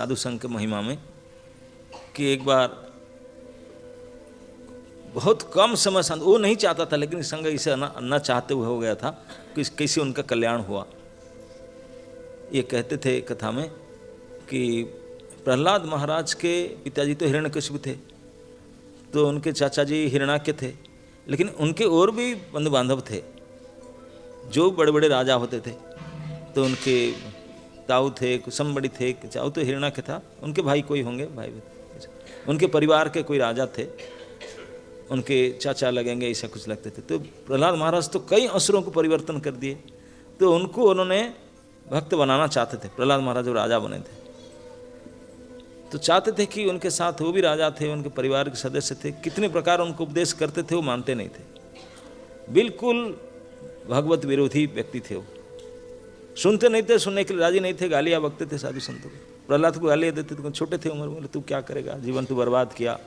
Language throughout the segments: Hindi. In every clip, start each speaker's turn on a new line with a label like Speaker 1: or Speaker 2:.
Speaker 1: साधु संघ के महिमा में कि एक बार बहुत कम समय संग, वो नहीं चाहता था लेकिन संघ इसे न चाहते हुए हो गया था कि कैसे उनका कल्याण हुआ। ये कहते थे कथा में कि प्रहलाद महाराज के पिताजी तो हिरण्यकशिपु थे, तो उनके चाचा जी हिरण्याक्ष थे, लेकिन उनके और भी बंधु बांधव थे जो बड़े बड़े राजा होते थे। तो उनके ताऊ थे, कुसुम्बड़ी थे, चाऊ तो हिरण्याक्ष था, उनके भाई कोई होंगे, भाई उनके परिवार के कोई राजा थे, उनके चाचा लगेंगे, ऐसा कुछ लगते थे। तो प्रहलाद महाराज तो कई असुरों को परिवर्तन कर दिए, तो उनको उन्होंने भक्त बनाना चाहते थे। प्रहलाद महाराज जो राजा बने थे तो चाहते थे कि उनके साथ वो भी राजा थे, उनके परिवार के सदस्य थे, कितने प्रकार उनको उपदेश करते थे, वो मानते नहीं थे, बिल्कुल भगवत विरोधी व्यक्ति थे। वो सुनते नहीं थे, सुनने के लिए राजी नहीं थे, गालियाँ बकते थे साधु संतों को। प्रहलाद को गालियाँ देते थे, छोटे थे उम्र में, तू क्या करेगा, जीवन तू बर्बाद किया,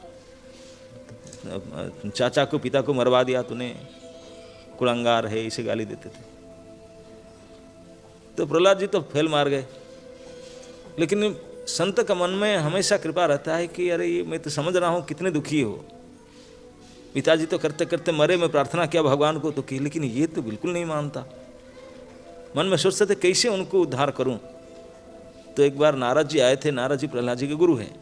Speaker 1: चाचा को पिता को मरवा दिया तूने, कुलंगार है, इसे गाली देते थे। तो प्रहलाद जी तो फेल मार गए। लेकिन संत का मन में हमेशा कृपा रहता है कि अरे ये मैं तो समझ रहा हूँ कितने दुखी हो, पिताजी तो करते करते मरे, मैं प्रार्थना किया भगवान को तो की, लेकिन ये तो बिल्कुल नहीं मानता। मन में सोचते थे कैसे उनको उद्धार करूं। तो एक बार नारद जी आए थे, नारद जी प्रहलाद जी के गुरु हैं,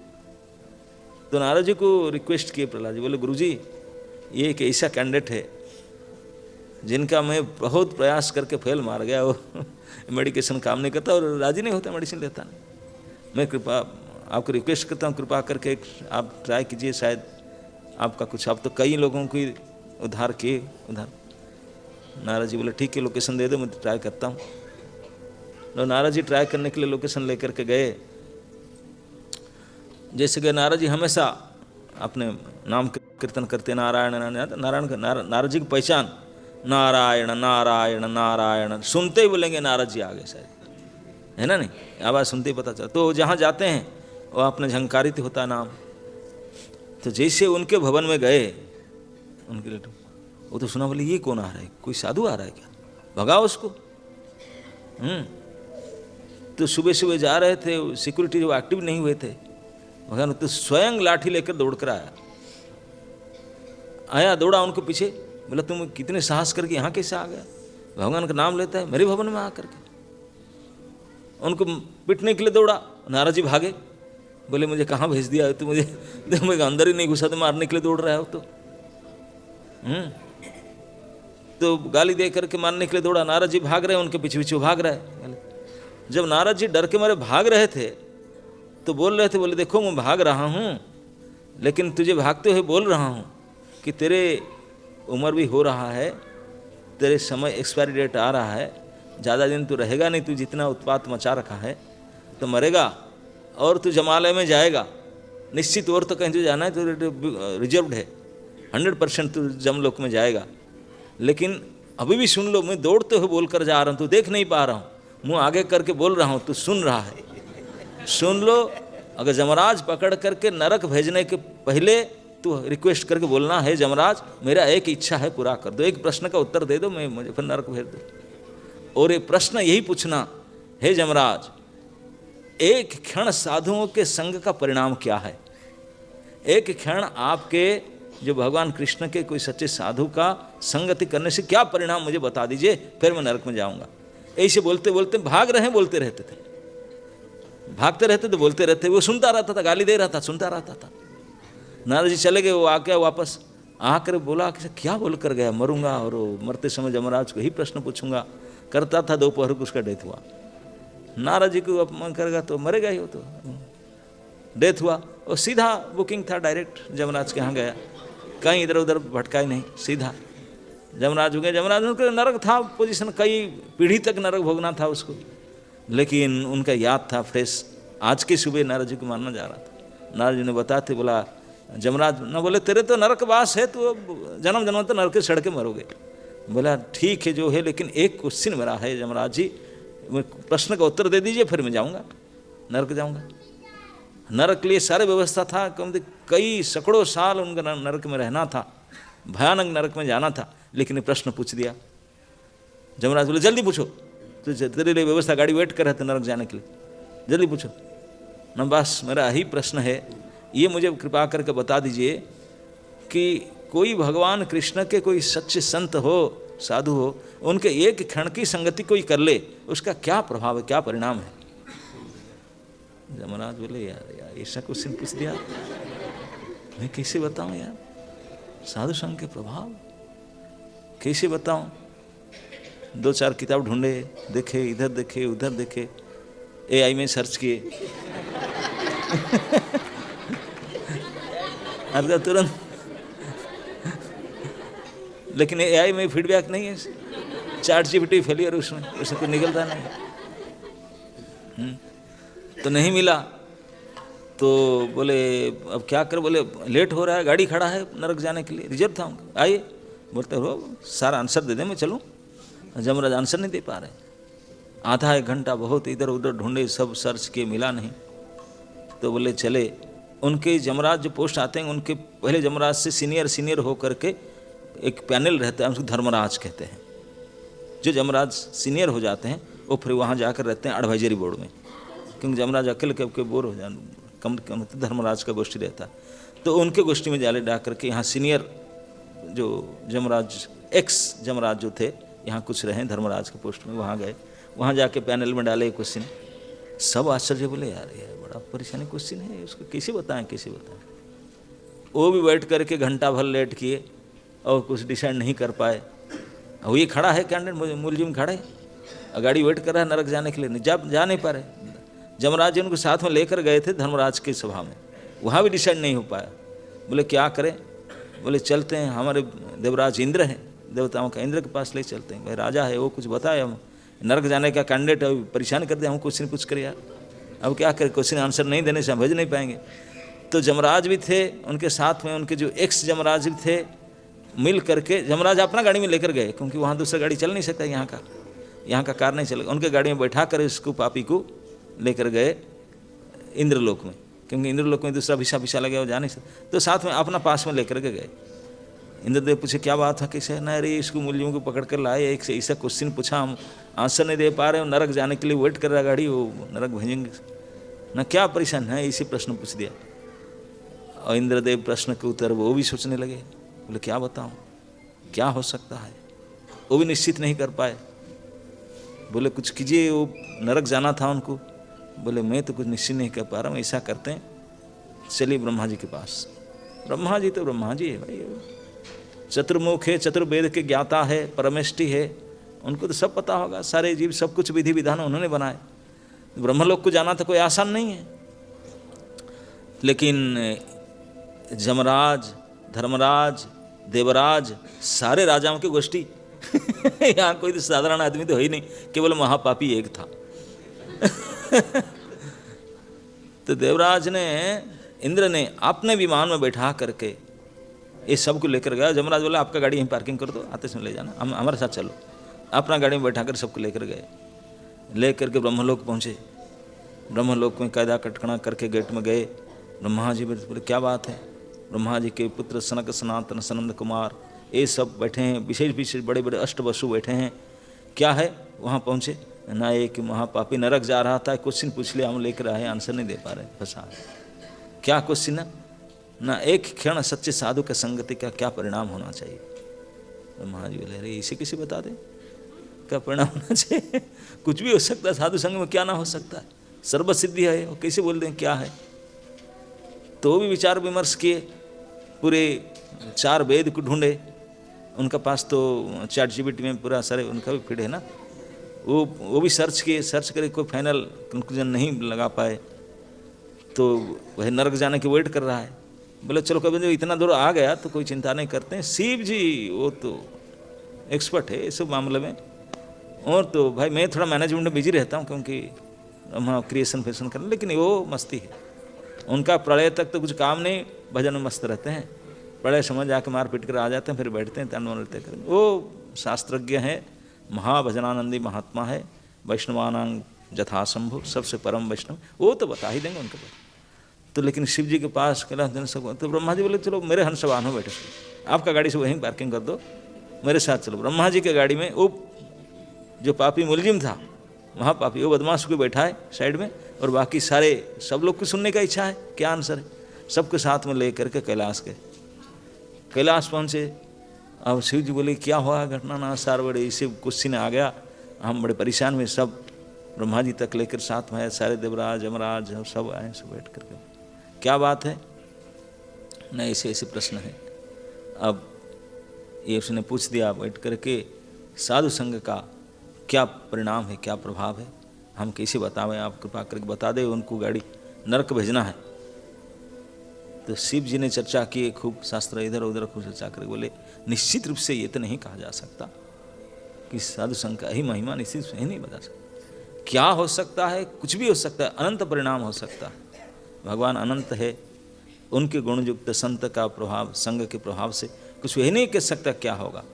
Speaker 1: तो नारद जी को रिक्वेस्ट किए प्रहलाद जी, बोले गुरु जी ये एक ऐसा कैंडिडेट है जिनका मैं बहुत प्रयास करके फेल मार गया, वो मेडिकेशन काम नहीं करता और राजी नहीं होता, मेडिसिन लेता नहीं, मैं कृपा आपको रिक्वेस्ट करता हूँ कृपा करके आप ट्राई कीजिए, शायद आपका कुछ, आप तो कई लोगों की उद्धार किए उद्धार। नारद जी बोले ठीक है लोकेशन दे दो, मैं ट्राई करता हूँ। तो नारद जी ट्राई करने के लिए लोकेशन लेकर के गए। जैसे कि नारद जी हमेशा अपने नाम कीर्तन करते नारायण नारायण, नारद जी की पहचान नारायण नारायण नारायण, सुनते ही बोलेंगे नारद जी आगे, शायद है ना, नहीं आवाज़ सुनते ही पता चला। तो जहाँ जाते हैं वो अपने झंकारित होता नाम। तो जैसे उनके भवन में गए, उनके लिए वो तो सुना, बोले ये कौन आ रहा है, कोई साधु आ रहा है क्या, भगाओ उसको। तो सुबह सुबह जा रहे थे, सिक्योरिटी जो एक्टिव नहीं हुए थे, भगवान तो स्वयं लाठी लेकर दौड़ कर आया, दौड़ा उनको पीछे, बोला तुम कितने साहस करके यहाँ कैसे आ गया, भगवान का नाम लेता है मेरे भवन में आकर के। उनको पिटने के लिए दौड़ा, नारद जी भागे, बोले मुझे कहाँ भेज दिया है, तो मुझे अंदर ही नहीं घुसा, तो मारने के लिए दौड़ रहा है तो। तो गाली दे करके मारने के लिए दौड़ा, नारद जी भाग रहे हैं, उनके पीछे पीछे भाग रहा है। जब नारद जी डर के मारे भाग रहे थे तो बोल रहे थे, बोले देखो मैं भाग रहा हूँ, लेकिन तुझे भागते हुए बोल रहा हूँ कि तेरे उम्र भी हो रहा है, तेरे समय एक्सपायरी डेट आ रहा है, ज़्यादा दिन तू रहेगा नहीं, तू जितना उत्पात मचा रखा है तो मरेगा और तू जमालय में जाएगा निश्चित, और तो कहीं तो जाना है तो रिजर्व्ड है, 100% तू जमलोक में जाएगा। लेकिन अभी भी सुन लो, मैं दौड़ते हुए बोल कर जा रहा हूँ, तू देख नहीं पा रहा हूँ, मुँह आगे करके बोल रहा हूँ, तू सुन रहा है, सुन लो। अगर जमराज पकड़ करके नरक भेजने के पहले तू रिक्वेस्ट करके बोलना है जमराज मेरा एक इच्छा है पूरा कर दो, एक प्रश्न का उत्तर दे दो, मैं मुझे फिर नरक भेज दो। और ये प्रश्न यही पूछना, हे जमराज एक क्षण साधुओं के संग का परिणाम क्या है, एक क्षण आपके जो भगवान कृष्ण के कोई सच्चे साधु का संगति करने से क्या परिणाम मुझे बता दीजिए, फिर मैं नरक में जाऊंगा। ऐसे बोलते बोलते भाग रहे बोलते रहते थे, भागते रहते तो बोलते रहते, वो सुनता रहता था, गाली दे रहा था, सुनता रहता था। नारद जी चले गए, वो आके वापस आकर बोला कि क्या बोल कर गया, मरूंगा और मरते समय जमराज को ही प्रश्न पूछूंगा, करता था, दोपहर को उसका डेथ हुआ। नारद जी को अपमान करेगा तो मरेगा ही, हो तो डेथ हुआ, और सीधा बुकिंग था, डायरेक्ट जमराज के यहाँ गया, कहीं इधर उधर भटका ही नहीं, सीधा जमराज हो गए। जमराज उनका नरक था पोजीशन, कई पीढ़ी तक नरक भोगना था उसको, लेकिन उनका याद था फ्रेश। आज की सुबह नारद जी को मारना जा रहा था, नारद जी ने बताते, बोला जमराज न बोले तेरे तो नरक वास है, तो जन्म जन्म तो नरक के सड़ के मरोगे। बोला ठीक है जो है, लेकिन एक क्वेश्चन मेरा है जमराज जी, प्रश्न का उत्तर दे दीजिए, फिर मैं जाऊँगा, नरक जाऊँगा। नरक के लिए सारे व्यवस्था था, कई सैकड़ों साल उनका नरक में रहना था, भयानक नरक में जाना था, लेकिन ये प्रश्न पूछ दिया। जमराज बोले जल्दी पूछो, तो तेरे लिए व्यवस्था, गाड़ी वेट कर रहे थे नरक जाने के लिए, जल्दी पूछो। न बस मेरा यही प्रश्न है, ये मुझे कृपा करके बता दीजिए कि कोई भगवान कृष्ण के कोई सच्चे संत हो, साधु हो, उनके एक क्षण की संगति कोई कर ले, उसका क्या प्रभाव है, क्या परिणाम है? जमराज बोले यार ऐसा क्वेश्चन पूछ दिया, मैं कैसे बताऊं यार, साधु संघ के प्रभाव कैसे बताऊं? 2-4 किताब ढूंढे, देखे, इधर देखे उधर देखे, AI में सर्च किए अरे तुरंत, लेकिन AI में फीडबैक नहीं है, ChatGPT फेलियर, उसमें कुछ निकलता नहीं। तो नहीं मिला, तो बोले अब क्या कर, बोले लेट हो रहा है, गाड़ी खड़ा है नरक जाने के लिए, रिजर्व था उनका, आइए। बोलते हो सारा आंसर दे दें, मैं चलूँ। जमराज आंसर नहीं दे पा रहे, आधा 1 घंटा बहुत इधर उधर ढूंढे, सब सर्च किए, मिला नहीं। तो बोले चले, उनके जमराज जो पोस्ट आते हैं, उनके पहले जमराज से सीनियर हो करके एक पैनल रहता है, उसको धर्मराज कहते हैं। जो जमराज सीनियर हो जाते हैं वो फिर वहाँ जाकर रहते हैं एडवाइजरी बोर्ड में, क्योंकि जमराज अकेले के बोर हो जाए, कम धर्मराज का गोष्ठी रहता है। तो उनके गोष्ठी में जाले डाल करके यहाँ सीनियर जो जमराज, एक्स जमराज जो थे, यहाँ कुछ रहे धर्मराज के पोस्ट में, वहाँ गए, वहाँ जाके पैनल में डाले क्वेश्चन। सब आश्चर्य, बोले यार बड़ा परेशानी क्वेश्चन है, उसको कैसे बताएं। वो भी बैठ करके घंटा भर लेट किए और कुछ डिसाइड नहीं कर पाए। और ये खड़ा है कैंडिडेट, मुलजिम खड़ा है, गाड़ी वेट कर रहा है नरक जाने के लिए, जा नहीं पा रहे। जमराज जी उनको साथ में लेकर गए थे धर्मराज की सभा में, वहाँ भी डिसाइड नहीं हो पाया। बोले क्या करें? बोले चलते हैं, हमारे देवराज इंद्र हैं, देवताओं का इंद्र के पास ले चलते हैं, भाई राजा है, वो कुछ बताए, हम नरक जाने का कैंडिडेट है, परेशान कर दे, हम क्वेश्चन पूछ कर यार, अब क्या करें, क्वेश्चन आंसर नहीं देने से हम भेज नहीं पाएंगे। तो जमराज भी थे उनके साथ में, उनके जो एक्स जमराज भी थे, मिल करके जमराज अपना गाड़ी में लेकर गए, क्योंकि वहाँ दूसरा गाड़ी चल नहीं सकता, यहाँ का कार नहीं चलेगा। उनके गाड़ी में बैठा कर इसको पापी को लेकर गए इंद्रलोक में, क्योंकि इंद्रलोक में दूसरा भिषा लगे, वो जा नहीं सकता। तो साथ में अपना पास में लेकर के गए। इंद्रदेव पूछे क्या बात है, कैसे? ना अरे इसको मूल्यों को पकड़ कर लाए, एक से ऐसा क्वेश्चन पूछा, हम आंसर नहीं दे पा रहे, नरक जाने के लिए वेट कर रहा गाड़ी, वो नरक भेजेंगे ना, क्या परेशान है, इसी प्रश्न पूछ दिया। और इंद्रदेव प्रश्न के उत्तर वो भी सोचने लगे, बोले क्या बताऊं, क्या हो सकता है, वो भी निश्चित नहीं कर पाए। बोले कुछ कीजिए, वो नरक जाना था उनको। बोले मैं तो कुछ निश्चित नहीं कर पा रहा हूँ, ऐसा करते हैं चलिए ब्रह्मा जी के पास। ब्रह्मा जी तो ब्रह्मा जी है भाई, चतुर्मुख है, चतुर्वेद के ज्ञाता है, परमेष्टि है, उनको तो सब पता होगा, सारे जीव सब कुछ विधि विधान उन्होंने बनाए। ब्रह्मलोक को जाना तो कोई आसान नहीं है। लेकिन जमराज, धर्मराज, देवराज, सारे राजाओं की गोष्ठी यहाँ कोई तो साधारण आदमी तो है ही नहीं, केवल महापापी एक था। तो देवराज ने, इंद्र ने अपने विमान में बैठा करके ये सबको लेकर गया। जमराज बोला आपका गाड़ी यहीं पार्किंग कर दो, आते समय ले जाना, हम हमारे साथ चलो। अपना गाड़ी में बैठा कर सबको लेकर गए, ले करके ब्रह्मलोक पहुँचे। ब्रह्मलोक में कायदा कटकणा करके गेट में गए। ब्रह्मा जी बोले क्या बात है? ब्रह्मा जी के पुत्र सनक सनातन सनंद कुमार ये सब बैठे हैं, विशेष बड़े बड़े अष्टवसु बैठे हैं, क्या है? वहाँ पहुँचे ना, एक महापापी नरक जा रहा था, क्वेश्चन पूछ लिया, हम लेकर आए, आंसर नहीं दे पा रहे, फंसा। क्या क्वेश्चन है ना, एक क्षण सच्चे साधु का संगति का क्या परिणाम होना चाहिए? ब्रह्मा जी बोले अरे इसे किसी बता दे क्या परिणाम होना चाहिए? कुछ भी हो सकता है, साधु संग में क्या ना हो सकता है, सर्वसिद्धि है, वो कैसे बोल दें क्या है? तो भी विचार विमर्श किए, पूरे 4 वेद को ढूंढे, उनका पास तो ChatGPT में पूरा सारे उनका भी फीड है ना, वो भी सर्च किए, सर्च करके कोई फाइनल कंक्लूजन नहीं लगा पाए। तो वह नरक जाने की वेट कर रहा है। बोले चलो कभी जो इतना दूर आ गया तो कोई चिंता नहीं करते हैं, शिव जी वो तो एक्सपर्ट है इस सब मामले में, और तो भाई मैं थोड़ा मैनेजमेंट में बिजी रहता हूँ, क्योंकि हम क्रिएशन फैशन करना, लेकिन वो मस्ती है उनका, प्रलय तक तो कुछ काम नहीं, भजन में मस्त रहते हैं, प्रलय समझ जाके मार पीट कर आ जाते हैं, फिर बैठते हैं तन नृत्य करें। वो शास्त्रज्ञ है, महाभजनानंदी महात्मा है, वैष्णवानांग जथासंभु, सबसे परम वैष्णव, वो तो बता ही देंगे उनके पास। तो लेकिन शिव जी के पास कैलाश जन सब, तो ब्रह्मा जी बोले चलो मेरे हंसवाहन हो बैठे, आपका गाड़ी से वहीं पार्किंग कर दो, मेरे साथ चलो। ब्रह्मा जी के गाड़ी में वो जो पापी मुलजिम था महापापी, वो बदमाश को बैठा है साइड में, और बाकी सारे सब लोग को सुनने का इच्छा है क्या आंसर है, सबके साथ में ले करके कैलाश गए। कैलाश पहुँचे, अब शिव जी बोले क्या हुआ घटना ना सार, बड़े इसे क्वेश्चन आ गया, हम बड़े परेशान में, सब ब्रह्मा जी तक लेकर साथ में है, सारे देवराज यमराज सब आए, सब बैठ करके क्या बात है, नहीं ऐसे ऐसे प्रश्न है। अब ये उसने पूछ दिया बैठ करके, साधु संग का क्या परिणाम है, क्या प्रभाव है, हम कैसे बतावें, आप कृपा करके बता दें, उनको गाड़ी नरक भेजना है। तो शिव जी ने चर्चा की खूब, शास्त्र इधर उधर खूब चर्चा करके बोले निश्चित रूप से ये तो नहीं कहा जा सकता कि साधु संग का ही महिमा निश्चित रूप से ही नहीं बता सकता। क्या हो सकता है, कुछ भी हो सकता है, अनंत परिणाम हो सकता है। भगवान अनंत है, उनके गुणयुक्त संत का प्रभाव, संग के प्रभाव से कुछ वही नहीं कह सकता क्या होगा,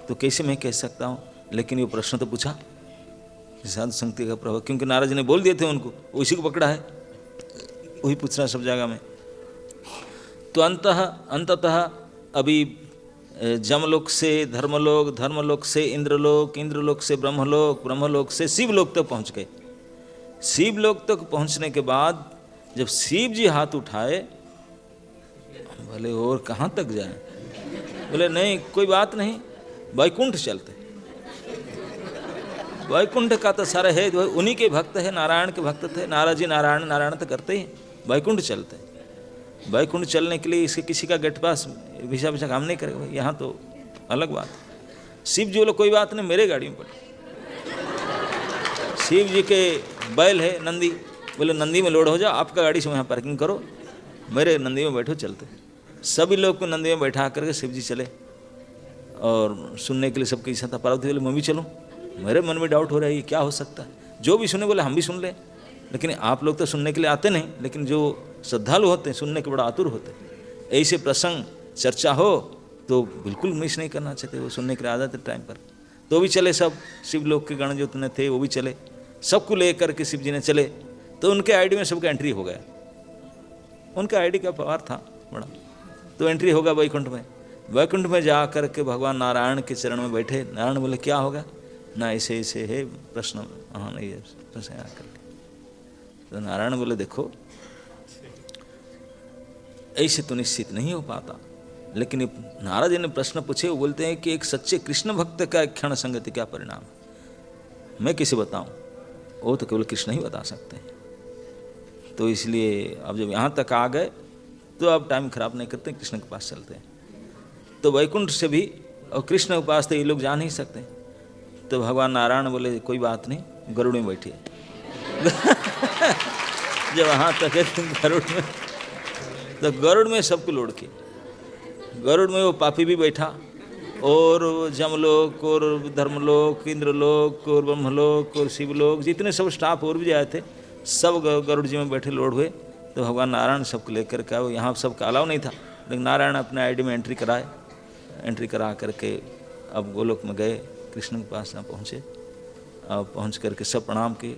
Speaker 1: तो कैसे मैं कह सकता हूँ। लेकिन ये प्रश्न तो पूछा साधु संगति का प्रभाव, क्योंकि नारद जी ने बोल दिए थे उनको, उसी को पकड़ा है, वही पूछ रहा सब जगह में। तो अंततः अभी जमलोक से धर्मलोक, धर्मलोक से इंद्रलोक, इंद्रलोक से ब्रह्मलोक, ब्रह्मलोक से शिवलोक तक पहुँच गए। शिवलोक तक पहुँचने के बाद जब शिव जी हाथ उठाए, बोले और कहाँ तक जाएं, बोले नहीं कोई बात नहीं, वैकुंठ चलते। वैकुंठ का तो सारा है, उन्हीं के भक्त है, नारायण के भक्त थे, नारद जी नारायण नारायण तो करते ही, वैकुंठ चलते। वैकुंठ चलने के लिए इसके किसी का गेट पास वीसा वीसा काम नहीं करेगा, यहाँ तो अलग बात। शिव जी बोले कोई बात नहीं, मेरे गाड़ी में बैठो। शिव जी के बैल है नंदी, बोले नंदी में लोड हो जाओ, आपका गाड़ी से वहाँ पार्किंग करो, मेरे नंदी में बैठो, चलते। सभी लोग को नंदी में बैठा करके शिव जी चले, और सुनने के लिए सबकी इच्छा था। पार्वती बोले मैं भी चलूँ, मेरे मन में डाउट हो रहा है ये क्या हो सकता है, जो भी सुने बोले हम भी सुन लें, लेकिन आप लोग तो सुनने के लिए आते नहीं, लेकिन जो श्रद्धालु होते हैं सुनने के बड़ा आतुर होते हैं। ऐसे प्रसंग चर्चा हो तो बिल्कुल मिस नहीं करना चाहते, वो सुनने के लिए आ जाते टाइम पर। तो भी चले सब, शिव लोग के गण जो उतने थे वो भी चले, सबको ले करके शिव जी ने चले। तो उनके आईडी में सबका एंट्री हो गया, उनका आईडी का पावर था बड़ा, तो एंट्री होगा वैकुंठ में। वैकुंठ में जा करके भगवान नारायण के चरण में बैठे। नारायण बोले क्या होगा, ना ऐसे ऐसे है प्रश्न, हाँ नहीं है प्रश्न आ करके। तो नारायण बोले देखो ऐसे तो निश्चित नहीं हो पाता, लेकिन नारद जी ने प्रश्न पूछे, वो बोलते हैं कि एक सच्चे कृष्ण भक्त का क्षण संगति क्या परिणाम है, मैं किसे बताऊं, वो तो केवल कृष्ण ही बता सकते हैं। तो इसलिए अब जब यहाँ तक आ गए तो अब टाइम खराब नहीं करते, कृष्ण के पास चलते हैं। तो वैकुंठ से भी और कृष्ण के पास तो ये लोग जा नहीं सकते। तो भगवान नारायण बोले कोई बात नहीं, गरुड़ में बैठिए। जब वहाँ तक है गरुड़ में, तो गरुड़ में सबको लोड किए। गरुड़ में वो पापी भी बैठा, और जमलोक और धर्मलोक, इंद्रलोक और ब्रह्मलोक और शिवलोक, जितने सब स्टाफ और भी आए थे सब गरुड़ जी में बैठे लोड हुए। तो भगवान नारायण सबको लेकर के, यहाँ सबका अलाव नहीं था, लेकिन नारायण अपने आईडी में एंट्री कराए। एंट्री करा करके अब गोलोक में गए, कृष्ण के पास ना पहुँचे। अब पहुँच करके सब प्रणाम किए,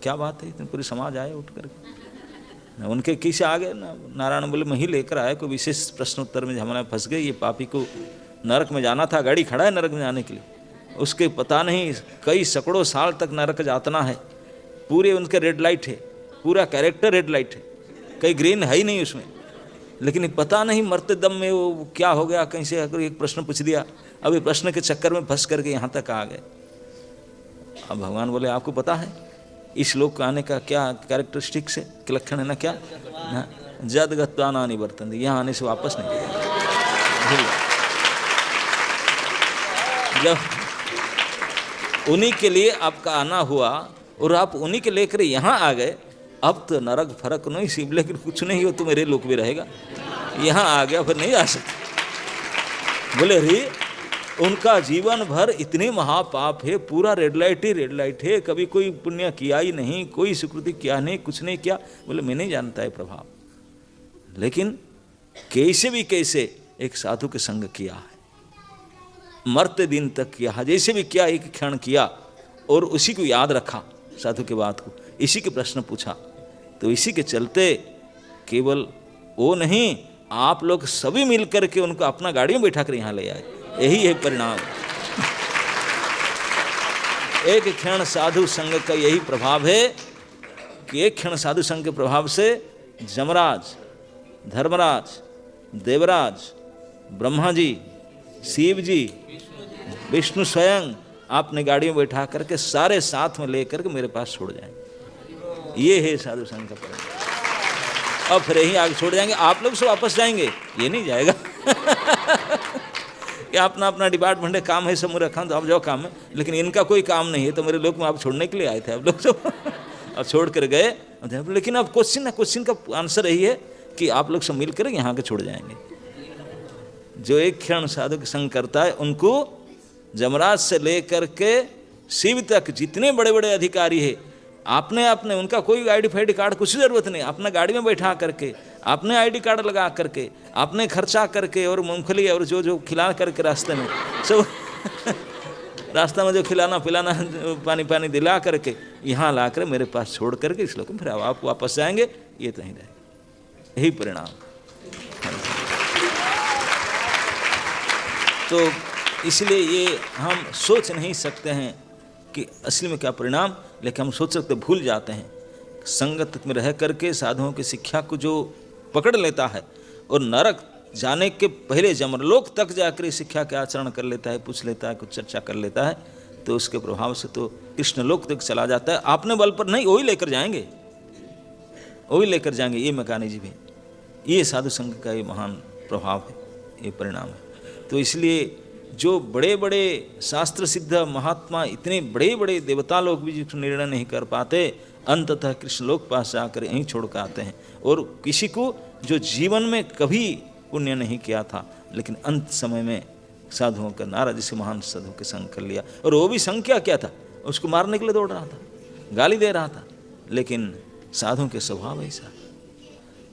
Speaker 1: क्या बात है, इतनी पूरी समाज आए उठ करके। उनके किसे आ गए ना, नारायण बोले मैं ही लेकर आया, कोई विशेष प्रश्न उत्तर में हमारे फंस गए, ये पापी को नरक में जाना था, गाड़ी खड़ा है नरक में जाने के लिए, उसके पता नहीं कई सैकड़ों साल तक नरक जातना है, पूरे उनके रेड लाइट है, पूरा कैरेक्टर रेड लाइट है, कहीं ग्रीन है ही नहीं उसमें, लेकिन पता नहीं मरते दम में वो क्या हो गया, कहीं से अगर एक प्रश्न पूछ दिया, अब ये प्रश्न के चक्कर में फंस करके यहाँ तक आ गए। अब भगवान बोले आपको पता है इस लोक आने का क्या कैरेक्टरिस्टिक्स है, क्या लक्षण है ना, क्या ना, जद गत्वा ना निवर्तन, यहाँ आने से वापस नहीं जाएगा। जब उन्हीं के लिए आपका आना हुआ और आप उन्हीं के लेकर यहाँ आ गए, अब तो नरक फरक नहीं, शिव लेकिन कुछ नहीं हो तो मेरे लोक में रहेगा, यहाँ आ गया फिर नहीं आ सकता। बोले रे उनका जीवन भर इतने महापाप है, पूरा रेड लाइट है, कभी कोई पुण्य किया ही नहीं, कोई सुकृति किया नहीं, कुछ नहीं किया। बोले मैं नहीं जानता है प्रभाव, लेकिन कैसे भी कैसे एक साधु के संग किया है, मरते दिन तक किया, जैसे भी किया एक क्षण किया, और उसी को याद रखा साधु के बात को, इसी के प्रश्न पूछा। तो इसी के चलते केवल वो नहीं, आप लोग सभी मिलकर के उनको अपना गाड़ी में बैठा कर यहाँ ले आए, यही है परिणाम। एक क्षण साधु संग का यही प्रभाव है कि एक क्षण साधु संग के प्रभाव से जमराज, धर्मराज, देवराज, ब्रह्मा जी, शिव जी, विष्णु स्वयं आपने गाड़ी में बैठा करके सारे साथ में लेकर के मेरे पास छोड़ जाएंगे। ये है साधु संग का परिणाम। अब फिर यहीं आगे छोड़ जाएंगे, आप लोग से वापस जाएंगे, ये नहीं जाएगा। कि अपना अपना डिपार्टमेंट है, काम है, समूह रखा तो आप जाओ काम है, लेकिन इनका कोई काम नहीं है, तो मेरे लोग में आप छोड़ने के लिए आए थे आप लोग सब। और छोड़ कर गए। लेकिन अब क्वेश्चन का आंसर यही है कि आप लोग सब मिलकर यहाँ के छोड़ जाएंगे। जो एक क्षण साधु के संग करता है, उनको जमराज से लेकर के शिव तक जितने बड़े बड़े अधिकारी है, आपने अपने उनका कोई आईडी फाईडी कार्ड कुछ जरूरत नहीं, अपना गाड़ी में बैठा करके, आपने आईडी कार्ड लगा करके, आपने खर्चा करके और मूंगफली और जो जो खिला करके रास्ते में सब रास्ता में जो खिलाना पिलाना पानी पानी दिला करके यहाँ ला कर मेरे पास छोड़ करके इस लोग फिर आप वापस जाएंगे, ये तो नहीं रहेगा। यही परिणाम। तो इसलिए ये हम सोच नहीं सकते हैं कि असली में क्या परिणाम, लेकिन हम सोच सकते भूल जाते हैं। संगत में रह करके साधुओं की शिक्षा को जो पकड़ लेता है और नरक जाने के पहले जमरलोक तक जाकर शिक्षा के आचरण कर लेता है, पूछ लेता है, कुछ चर्चा कर लेता है, तो उसके प्रभाव से तो कृष्णलोक तक चला जाता है। आपने बल पर नहीं, वही लेकर जाएंगे, वही लेकर जाएंगे। ये मैकेनिज्म है, ये साधु संघ का ये महान प्रभाव है, ये परिणाम है। तो इसलिए जो बड़े बड़े शास्त्र सिद्ध महात्मा, इतने बड़े बड़े देवता लोग भी जिसको निर्णय नहीं कर पाते, अंततः कृष्णलोक पास जाकर यहीं छोड़ कर आते हैं। और किसी को जो जीवन में कभी पुण्य नहीं किया था, लेकिन अंत समय में साधुओं का, नारद जैसे महान साधु के संग कर लिया। और वो भी संग क्या था, उसको मारने के लिए दौड़ रहा था, गाली दे रहा था, लेकिन साधुओं के स्वभाव ऐसा,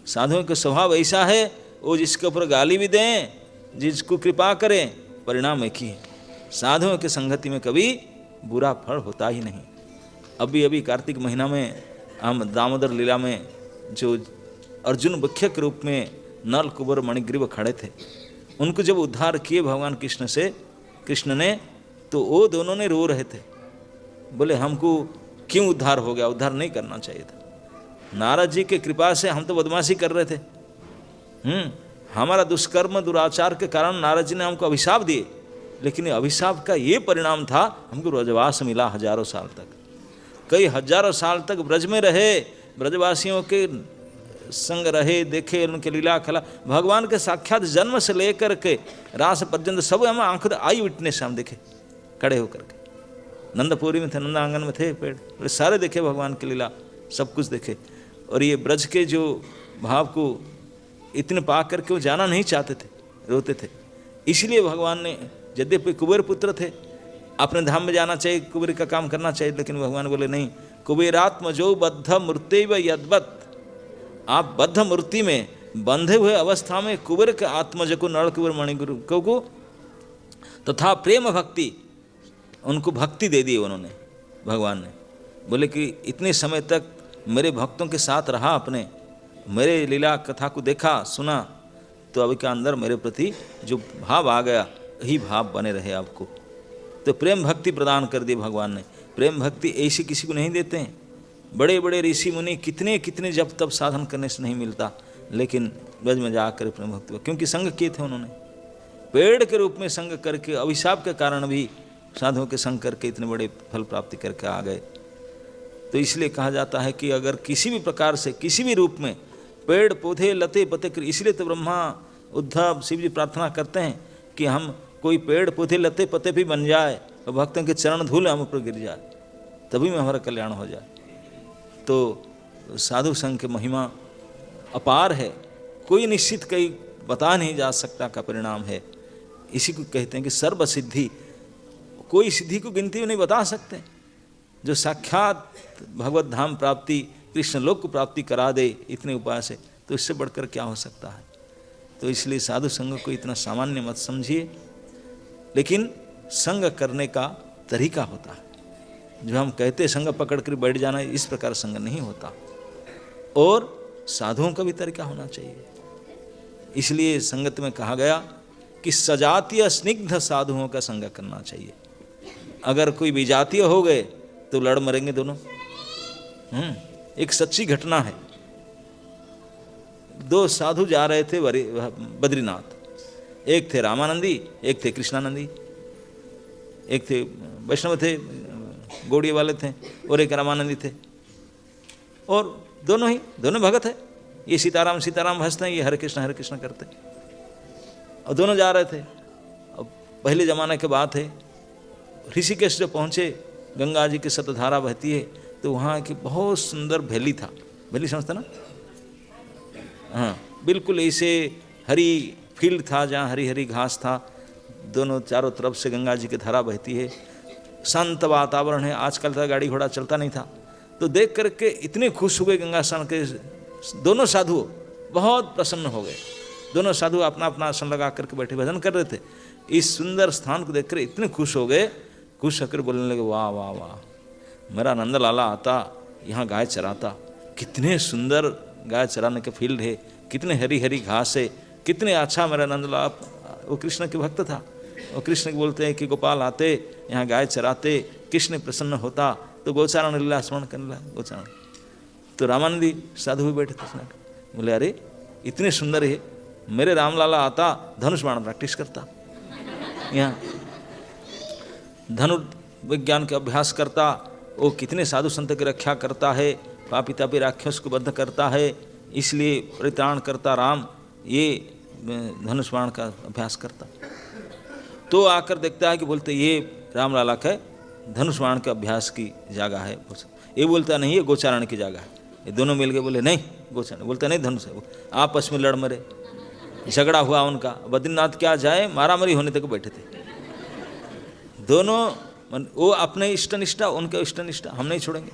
Speaker 1: साधुओं के स्वभाव ऐसा है, वो जिसके ऊपर गाली भी दें, जिसको कृपा करें, परिणाम एक ही है। साधुओं के संगति में कभी बुरा फल होता ही नहीं। अभी अभी कार्तिक महीना में हम दामोदर लीला में जो अर्जुन मुख्य के रूप में नल कुबर मणिग्रीव खड़े थे, उनको जब उद्धार किए भगवान कृष्ण से, कृष्ण ने, तो वो दोनों ने रो रहे थे, बोले हमको क्यों उद्धार हो गया, उद्धार नहीं करना चाहिए था। नारद जी के कृपा से हम तो बदमाशी कर रहे थे, हमारा दुष्कर्म दुराचार के कारण नारद जी ने हमको अभिशाप दिए, लेकिन अभिशाप का ये परिणाम था, हमको ब्रजवास मिला हजारों साल तक, कई हजारों साल तक ब्रज में रहे, ब्रजवासियों के संग रहे, देखे उनके लीला खला, भगवान के साक्षात जन्म से लेकर के रास पर्यंत सब हम आंख आई विटनेस हम देखे खड़े होकर के। नंदपुरी में थे, नंदांगन में थे, पेड़ सारे देखे भगवान की लीला, सब कुछ देखे। और ये ब्रज के जो भाव को इतने पा करके वो जाना नहीं चाहते थे, रोते थे। इसलिए भगवान ने, यद्यपि कुबेर पुत्र थे, अपने धाम में जाना चाहिए, कुबेर का काम करना चाहिए, लेकिन भगवान बोले नहीं, कुबेरात्म जो बद्ध मूर्ति व यद्वत, आप बद्ध मूर्ति में बंधे हुए अवस्था में कुबेर के आत्मज को, नल कुबेर मणिगुरु को तथा प्रेम भक्ति, उनको भक्ति दे दी उन्होंने। भगवान ने बोले कि इतने समय तक मेरे भक्तों के साथ रहा, अपने मेरे लीला कथा को देखा सुना, तो अभी के अंदर मेरे प्रति जो भाव आ गया, यही भाव बने रहे आपको। तो प्रेम भक्ति प्रदान कर दी भगवान ने। प्रेम भक्ति ऐसी किसी को नहीं देते हैं। बड़े बड़े ऋषि मुनि कितने कितने जब तब साधन करने से नहीं मिलता, लेकिन ब्रज में जाकर प्रेम भक्ति, क्योंकि संग किए थे उन्होंने, पेड़ के रूप में संग करके, अभिशाप के कारण भी साधुओं के संग करके इतने बड़े फल प्राप्ति करके आ गए। तो इसलिए कहा जाता है कि अगर किसी भी प्रकार से, किसी भी रूप में पेड़ पौधे लते पते, इसलिए तो ब्रह्मा उद्धव शिव जी प्रार्थना करते हैं कि हम कोई पेड़ पौधे लते पते भी बन जाए और भक्तों के चरण धूल हम ऊपर गिर जाए, तभी में हमारा कल्याण हो जाए। तो साधु संघ की महिमा अपार है, कोई निश्चित कहीं बता नहीं जा सकता का परिणाम है। इसी को कहते हैं कि सर्व सिद्धि, कोई सिद्धि को गिनती में नहीं बता सकते। जो साक्षात भगवत धाम प्राप्ति, कृष्ण लोक को प्राप्ति करा दे इतने उपाय से, तो इससे बढ़कर क्या हो सकता है। तो इसलिए साधु संघ को इतना सामान्य मत समझिए, लेकिन संग करने का तरीका होता है। जो हम कहते संग पकड़ कर बैठ जाना, इस प्रकार संग नहीं होता, और साधुओं का भी तरीका होना चाहिए। इसलिए संगत में कहा गया कि सजातीय स्निग्ध साधुओं का संग करना चाहिए। अगर कोई विजातीय हो गए तो लड़ मरेंगे दोनों। एक सच्ची घटना है। दो साधु जा रहे थे बद्रीनाथ, एक थे रामानंदी, एक थे कृष्णानंदी। एक थे वैष्णव थे, गौड़िये वाले थे, और एक रामानंदी थे, और दोनों भगत है। ये सीताराम सीताराम भजते हैं, ये हरे कृष्ण करते हैं, और दोनों जा रहे थे। अब पहले ज़माने की बात है, ऋषिकेश जब पहुँचे, गंगा जी की सतधारा बहती है, तो वहाँ की बहुत सुंदर वैली था। वैली समझते ना? हाँ, बिल्कुल ऐसे हरी फील्ड था जहाँ हरी हरी घास था, दोनों चारों तरफ से गंगा जी की धारा बहती है, शांत वातावरण है। आजकल तो गाड़ी घोड़ा चलता नहीं था। तो देख करके इतने खुश हुए गंगा स्नान के दोनों साधु, बहुत प्रसन्न हो गए। दोनों साधु अपना अपना आसन लगा करके बैठे भजन कर रहे थे। इस सुंदर स्थान को देखकर इतने खुश हो गए, खुश होकर बोलने लगे, वाह वाह वाह, मेरा नंद लाला आता, यहाँ गाय चराता, कितने सुंदर गाय चराने के फील्ड है, कितने हरी हरी घास है, कितने अच्छा मेरा नंद लाला। वो कृष्ण के भक्त था। वो कृष्ण के बोलते हैं कि गोपाल आते, यहाँ गाय चराते, कृष्ण प्रसन्न होता, तो गोचारण लीला स्मरण करने लगा गोचारण। तो रामानंदी साधु भी बैठे थे, बोले अरे इतने सुंदर है, मेरे रामलाला आता धनुष बाण प्रैक्टिस करता, यहाँ धनुर्विज्ञान के अभ्यास करता, वो कितने साधु संत की रक्षा करता है, पापी तापी राक्षस को बद्ध करता है, इसलिए परित्राण करता राम, ये धनुष बाण का अभ्यास करता। तो आकर देखता है कि बोलते ये रामलाला का धनुष बाण के अभ्यास की जगह है। ये बोलता नहीं, ये गोचारण की जगह है। ये दोनों मिल के बोले नहीं गोचारण, बोलता नहीं धनुष है। आपस में लड़ मरे, झगड़ा हुआ उनका। बद्रीनाथ क्या जाए, मारामारी होने तक बैठे थे दोनों। वो अपने इष्टनिष्ठा, उनके इष्टनिष्ठा, हम नहीं छोड़ेंगे।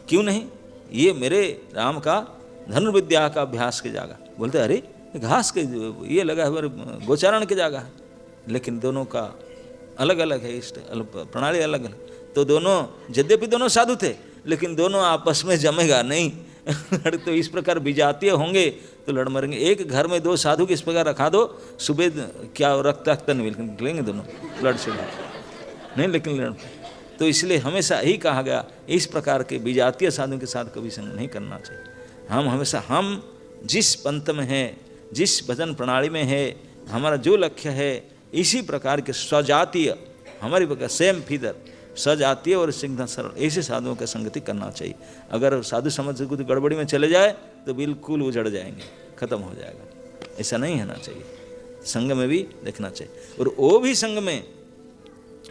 Speaker 1: क्यों नहीं, ये मेरे राम का धनुर्विद्या का अभ्यास की जगह। बोलते अरे घास के ये लगा है, गोचारण की जगह है, लेकिन दोनों का अलग अलग है, इष्ट प्रणाली अलग अलग। तो दोनों यद्यपि दोनों साधु थे, लेकिन दोनों आपस में जमेगा नहीं। तो इस प्रकार विजातीय होंगे तो लड़ मरेंगे। एक घर में दो साधु किस प्रकार रखा दो, सुबह क्या रक्त निकलेंगे दोनों, लड़ से नहीं, लेकिन लड़। तो इसलिए हमेशा यही कहा गया, इस प्रकार के विजातीय साधुओं के साथ कभी संग नहीं करना चाहिए। हम हमेशा, हम जिस पंथ में हैं, जिस भजन प्रणाली में है, हमारा जो लक्ष्य है, इसी प्रकार के स्वजातीय, हमारी प्रकार सेम फीदर सजातीय और सिंह सरल ऐसे साधुओं का संगति करना चाहिए। अगर साधु समाज कुछ गड़बड़ी में चले जाए तो बिल्कुल उजड़ जाएंगे, खत्म हो जाएगा। ऐसा नहीं होना चाहिए। संग में भी देखना चाहिए। और वो भी संग में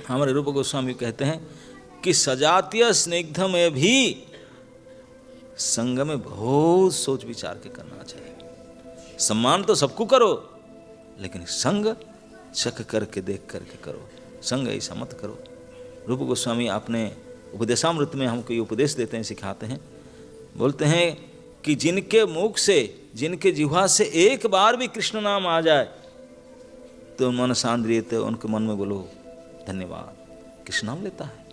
Speaker 1: हमारे रूप गोस्वामी कहते हैं कि सजातीय स्निग्ध में भी संग में बहुत सोच विचार के करना चाहिए। सम्मान तो सबको करो, लेकिन संग चख करके देख करके करो, संग ऐसा मत करो। रूप गोस्वामी अपने उपदेशामृत में हमको ये उपदेश देते हैं, सिखाते हैं। बोलते हैं कि जिनके मुख से, जिनके जिह्वा से एक बार भी कृष्ण नाम आ जाए तो मन सांद्रियत, उनके मन में बोलो धन्यवाद, कृष्ण नाम लेता है।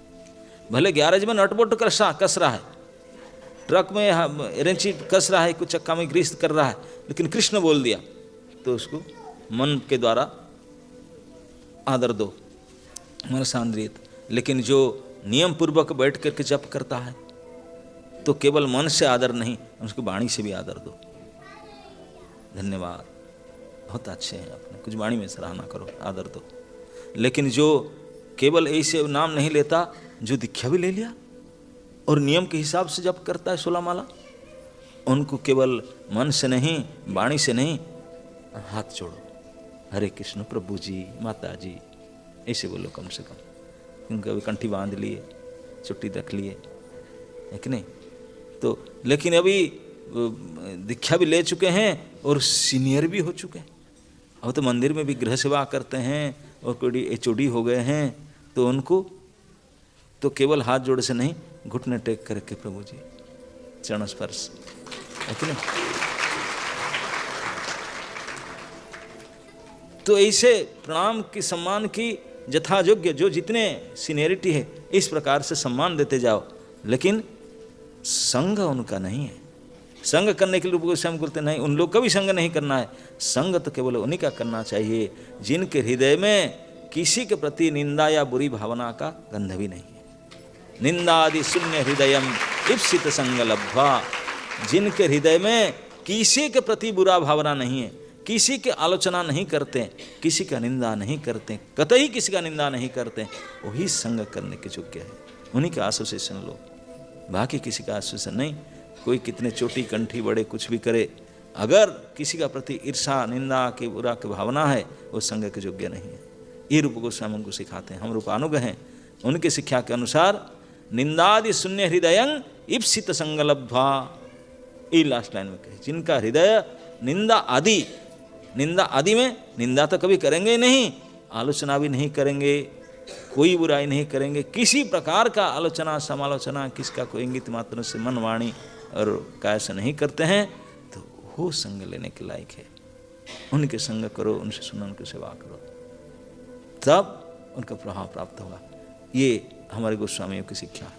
Speaker 1: भले गैरेज में नटबोल्ट कस रहा है, ट्रक में रेंची कस रहा है, कुछ चक्का में ग्रीस कर रहा है, लेकिन कृष्ण बोल दिया तो उसको मन के द्वारा आदर दो, मन सांद्रियत। लेकिन जो नियम पूर्वक बैठ करके जप करता है तो केवल मन से आदर नहीं, उसकी वाणी से भी आदर दो। धन्यवाद, बहुत अच्छे हैं, अपने कुछ वाणी में सराहना करो, आदर दो। लेकिन जो केवल ऐसे नाम नहीं लेता, जो दीक्षा भी ले लिया और नियम के हिसाब से जप करता है 16 माला, उनको केवल मन से नहीं, वाणी से नहीं, हाथ जोड़ो, हरे कृष्ण प्रभु जी, माता जी, ऐसे बोलो कम से कम। उनका भी कंठी बांध लिए, चुट्टी रख लिए, है कि नहीं? तो लेकिन अभी दीक्षा भी ले चुके हैं और सीनियर भी हो चुके हैं। अब तो मंदिर में भी गृह सेवा करते हैं और कोई HOD हो गए हैं, तो उनको तो केवल हाथ जोड़े से नहीं, घुटने टेक करके प्रभु जी चरण स्पर्श, है कि नहीं? तो ऐसे प्रणाम की, सम्मान की यथा योग्य जो जितने सीनियरिटी है, इस प्रकार से सम्मान देते जाओ। लेकिन संग उनका नहीं है। संग करने के लिए गोस्वामी बोलते नहीं, उन लोग का भी संग नहीं करना है। संग तो केवल उन्हीं का करना चाहिए जिनके हृदय में किसी के प्रति निंदा या बुरी भावना का गंध भी नहीं है। निंदादि शून्य हृदयम ईप्सित संग लब्ध्वा, जिनके हृदय में किसी के प्रति बुरा भावना नहीं है, किसी की आलोचना नहीं करते, किसी का निंदा नहीं करते, कतई किसी का निंदा नहीं करते, वही संग करने के योग्य है। उन्हीं का एसोसिएशन लो, बाकी किसी का एसोसिएशन नहीं। कोई कितने चोटी कंठी बड़े कुछ भी करे, अगर किसी का प्रति ईर्षा निंदा की बुरा की भावना है, वो संग के योग्य नहीं है। ये रूप गोस्वामी उनको सिखाते हैं। हम रूपानुग हैं, उनकी शिक्षा के अनुसार निंदादि शून्य हृदयं ईप्सित संग लब्ध्वा, ये लास्ट लाइन में कहे, जिनका हृदय निंदा आदि में निंदा तो कभी करेंगे ही नहीं, आलोचना भी नहीं करेंगे, कोई बुराई नहीं करेंगे, किसी प्रकार का आलोचना समालोचना किसका कोई इंगित मात्र से मन वाणी और काय से नहीं करते हैं, तो वो संग लेने के लायक है। उनके संग करो, उनसे सुनो, उनकी सेवा करो, तब उनका प्रभाव प्राप्त होगा। ये हमारे गोस्वामियों की शिक्षा है।